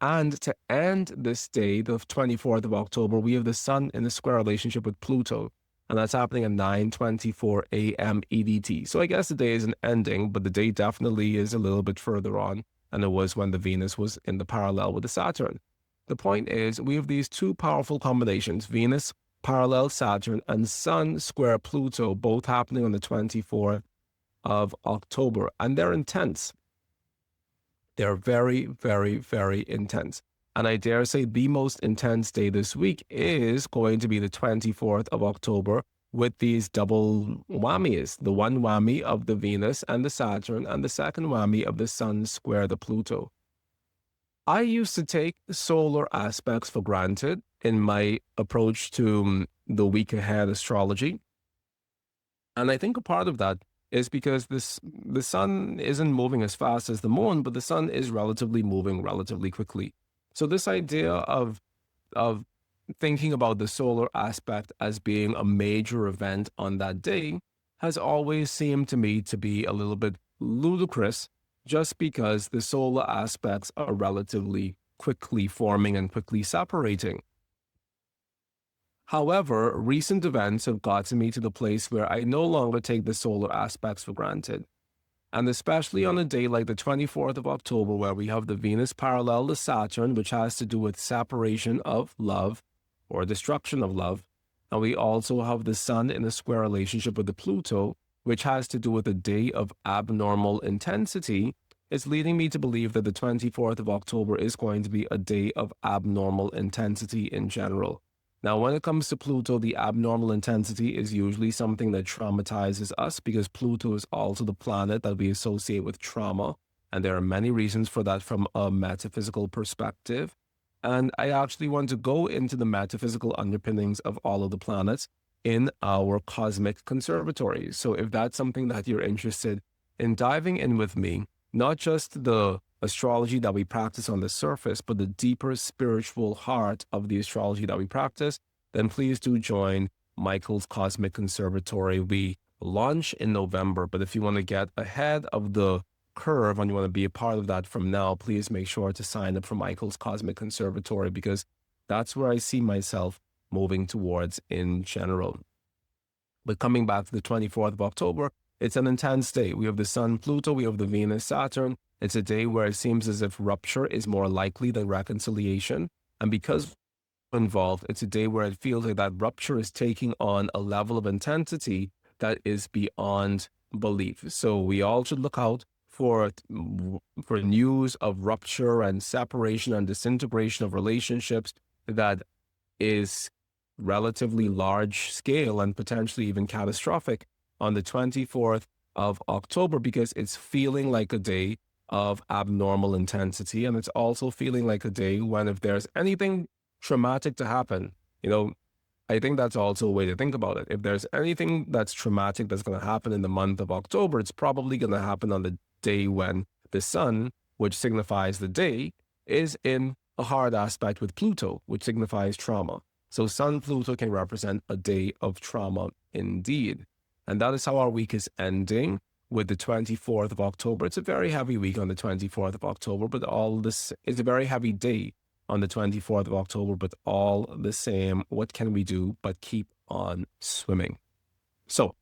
Speaker 1: And to end this day, the 24th of October, we have the sun in a square relationship with Pluto, and that's happening at 9:24 a.m. EDT. So I guess the day isn't ending, but the day definitely is a little bit further on than it was when the Venus was in the parallel with the Saturn. The point is, we have these two powerful combinations, Venus parallel Saturn and Sun square Pluto, both happening on the 24th of October. And they're intense. They're very, very, very intense. And I dare say the most intense day this week is going to be the 24th of October with these double whammies, the one whammy of the Venus and the Saturn, and the second whammy of the Sun square the Pluto. I used to take solar aspects for granted in my approach to the week ahead astrology. And I think a part of that is because the sun isn't moving as fast as the moon, but the sun is relatively moving relatively quickly. So this idea of thinking about the solar aspect as being a major event on that day has always seemed to me to be a little bit ludicrous, just because the solar aspects are relatively quickly forming and quickly separating. However, recent events have gotten me to the place where I no longer take the solar aspects for granted. And especially on a day like the 24th of October, where we have the Venus parallel to Saturn, which has to do with separation of love or destruction of love. And we also have the Sun in a square relationship with the Pluto, which has to do with a day of abnormal intensity. It's leading me to believe that the 24th of October is going to be a day of abnormal intensity in general. Now, when it comes to Pluto, the abnormal intensity is usually something that traumatizes us, because Pluto is also the planet that we associate with trauma. And there are many reasons for that from a metaphysical perspective. And I actually want to go into the metaphysical underpinnings of all of the planets in our cosmic conservatory. So if that's something that you're interested in diving in with me, not just the astrology that we practice on the surface, but the deeper spiritual heart of the astrology that we practice, then please do join Mychal's Cosmic Conservatory. We launch in November, but if you want to get ahead of the curve and you want to be a part of that from now, please make sure to sign up for Mychal's Cosmic Conservatory, because that's where I see myself moving towards in general. But coming back to the 24th of October, it's an intense day. We have the Sun, Pluto, we have the Venus, Saturn. It's a day where it seems as if rupture is more likely than reconciliation. And because we're involved, it's a day where it feels like that rupture is taking on a level of intensity that is beyond belief. So we all should look out for news of rupture and separation and disintegration of relationships that is relatively large scale and potentially even catastrophic on the 24th of October, because it's feeling like a day of abnormal intensity. And it's also feeling like a day when, if there's anything traumatic to happen, I think that's also a way to think about it. If there's anything that's traumatic that's going to happen in the month of October, it's probably going to happen on the day when the Sun, which signifies the day, is in a hard aspect with Pluto, which signifies trauma. So Sun Pluto can represent a day of trauma indeed. And that is how our week is ending with the 24th of October. It's a very heavy week on the 24th of October, but all this is a very heavy day on the 24th of October, but all the same, what can we do but keep on swimming? So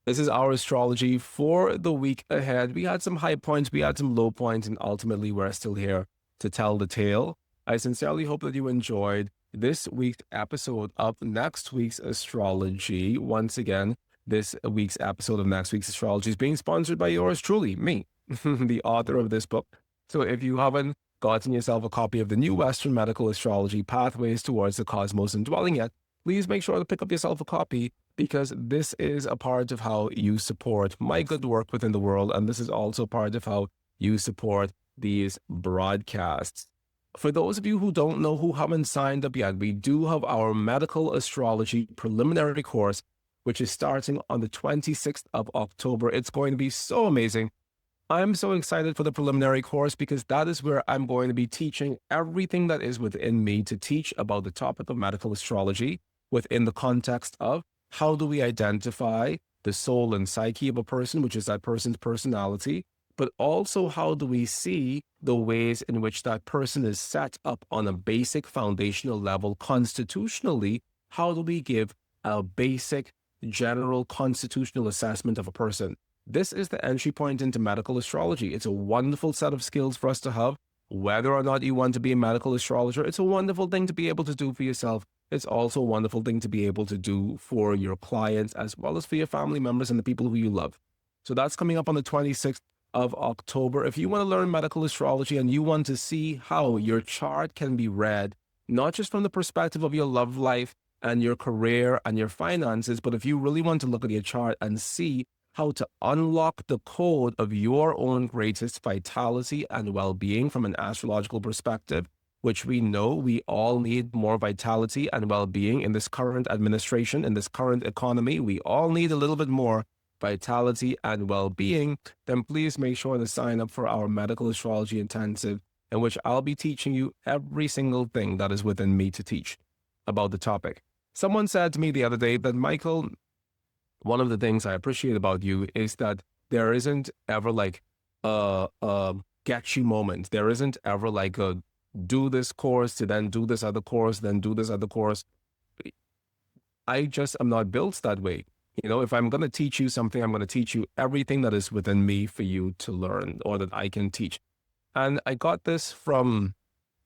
Speaker 1: this is our astrology for the week ahead. We had some high points, we had some low points, and ultimately we're still here to tell the tale. I sincerely hope that you enjoyed this week's episode of next week's astrology. Once again, this week's episode of next week's astrology is being sponsored by yours truly, me, the author of this book. So if you haven't gotten yourself a copy of the new Western Medical Astrology Pathways Towards the Cosmos and Dwelling yet, please make sure to pick up yourself a copy, because this is a part of how you support my good work within the world. And this is also part of how you support these broadcasts. For those of you who don't know, who haven't signed up yet, we do have our medical astrology preliminary course, which is starting on the 26th of October. It's going to be so amazing. I'm so excited for the preliminary course, because that is where I'm going to be teaching everything that is within me to teach about the topic of medical astrology within the context of how do we identify the soul and psyche of a person, which is that person's personality, but also how do we see the ways in which that person is set up on a basic foundational level constitutionally. How do we give a basic general constitutional assessment of a person? This is the entry point into medical astrology. It's a wonderful set of skills for us to have. Whether or not you want to be a medical astrologer, it's a wonderful thing to be able to do for yourself. It's also a wonderful thing to be able to do for your clients, as well as for your family members and the people who you love. So that's coming up on the 26th of October. If you want to learn medical astrology and you want to see how your chart can be read, not just from the perspective of your love life and your career and your finances, but if you really want to look at your chart and see how to unlock the code of your own greatest vitality and well-being from an astrological perspective, which we know we all need more vitality and well-being in this current administration, in this current economy. We all need a little bit more vitality and well-being. Then please make sure to sign up for our medical astrology intensive, in which I'll be teaching you every single thing that is within me to teach about the topic. Someone said to me the other day that, Mychal, one of the things I appreciate about you is that there isn't ever like a get you moment. There isn't ever like a do this course to then do this other course, then do this other course. I just am not built that way. You know, if I'm going to teach you something, I'm going to teach you everything that is within me for you to learn or that I can teach. And I got this from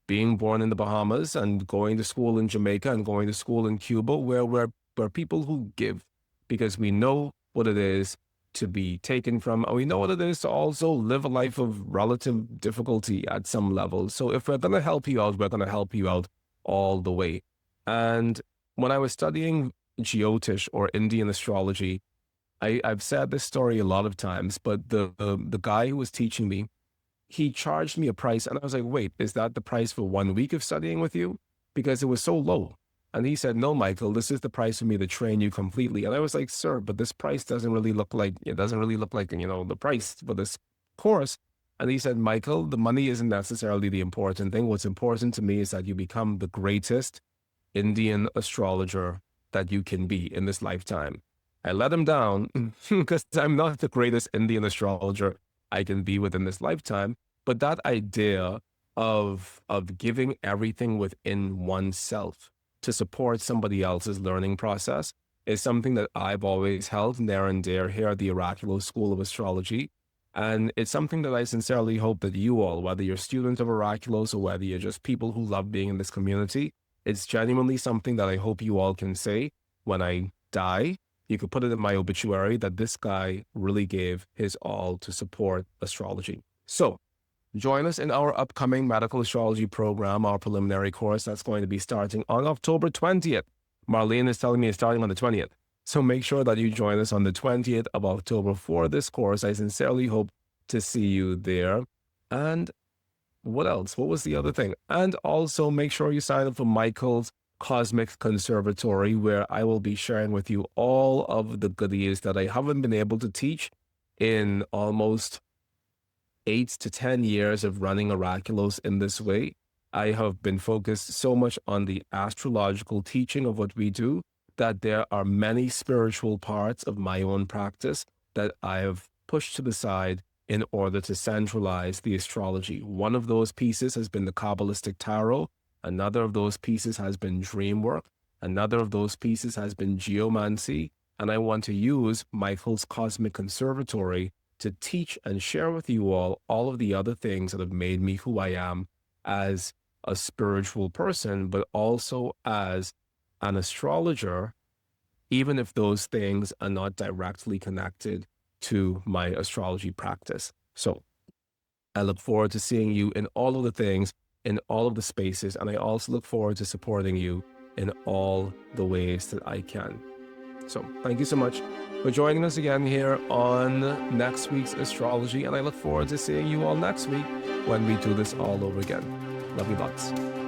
Speaker 1: being born in the Bahamas and going to school in Jamaica and going to school in Cuba, where we're people who give because we know what it is to be taken from, and we know what it is to also live a life of relative difficulty at some level. So if we're going to help you out, we're going to help you out all the way. And when I was studying Jyotish or Indian astrology, I've said this story a lot of times, but the guy who was teaching me, he charged me a price, and I was like, wait, is that the price for 1 week of studying with you? Because it was so low. And he said, no, Mychal, this is the price for me to train you completely. And I was like, sir, but this price doesn't really look like, you know, the price for this course. And he said, Mychal, the money isn't necessarily the important thing. What's important to me is that you become the greatest Indian astrologer that you can be in this lifetime. I let him down because I'm not the greatest Indian astrologer I can be within this lifetime. But that idea of giving everything within oneself to support somebody else's learning process is something that I've always held near and dear here at the Oracular School of Astrology. And it's something that I sincerely hope that you all, whether you're students of Oraculos or whether you're just people who love being in this community, it's genuinely something that I hope you all can say when I die. You could put it in my obituary that this guy really gave his all to support astrology. So join us in our upcoming medical astrology program, our preliminary course that's going to be starting on October 20th. Marlene is telling me it's starting on the 20th. So make sure that you join us on the 20th of October for this course. I sincerely hope to see you there. And what else? What was the other thing? And also make sure you sign up for Mychal's Cosmic Conservatory, where I will be sharing with you all of the goodies that I haven't been able to teach in almost 8 to 10 years of running Oraculos in this way. I have been focused so much on the astrological teaching of what we do that there are many spiritual parts of my own practice that I have pushed to the side in order to centralize the astrology. One of those pieces has been the Kabbalistic Tarot. Another of those pieces has been dream work. Another of those pieces has been geomancy. And I want to use Mychal's Cosmic Conservatory to teach and share with you all of the other things that have made me who I am as a spiritual person, but also as an astrologer, even if those things are not directly connected to my astrology practice. So I look forward to seeing you in all of the things, in all of the spaces, and I also look forward to supporting you in all the ways that I can. So thank you so much for joining us again here on next week's astrology, and I look forward to seeing you all next week when we do this all over again. Love you lots.